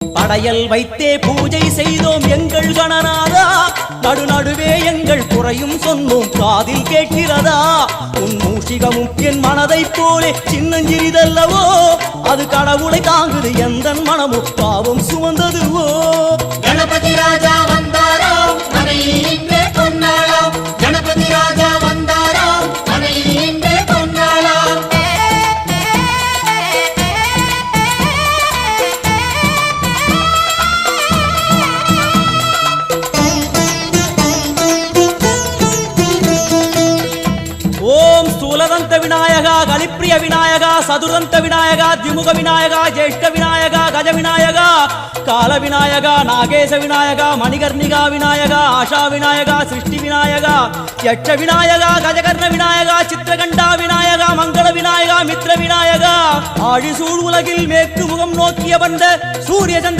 படையல் வைத்தே பூஜை செய்தோம் எங்கள் கணநாதா, நடுநடுவே எங்கள் குறையும் சொன்னோம் காதில் கேட்கிறதா. உன் மூஷிகமும் என் மனதை போலே சின்னஞ்சிறிதல்லவோ, அது கடவுளை தாங்குது எந்த மனமும் பாவம் சுமந்ததுவோ. கணபதி ராஜா வந்தாரோ மனையில் இன்றே பொன்னாளாம், கணபதி ராஜா வந்தாரோ மனையில் இன்றே பொன்னாளாம். ஓம் ஸ்தூலதந்த விநாயகா, கலிப்பிரிய விநாயகா, சதுரந்த விநாயகா, திமுக விநாயகா, ஜேஷ்ட விநாயகா, கஜ விநாயகா, கால விநாயகா, நாகேச விநாயகா, மணிகர்ணிகா விநாயகா, ஆஷா விநாயகா, சிருஷ்டி விநாயகா, யட்ச விநாயகா, கஜகர்ண விநாயகா, சித்திரகண்டா விநாயகா, மங்கள விநாயகா, மித்ர விநாயகா, ஆழிசூழ் உலகில் மேற்கு முகம் நோக்கிய வந்த சூரிய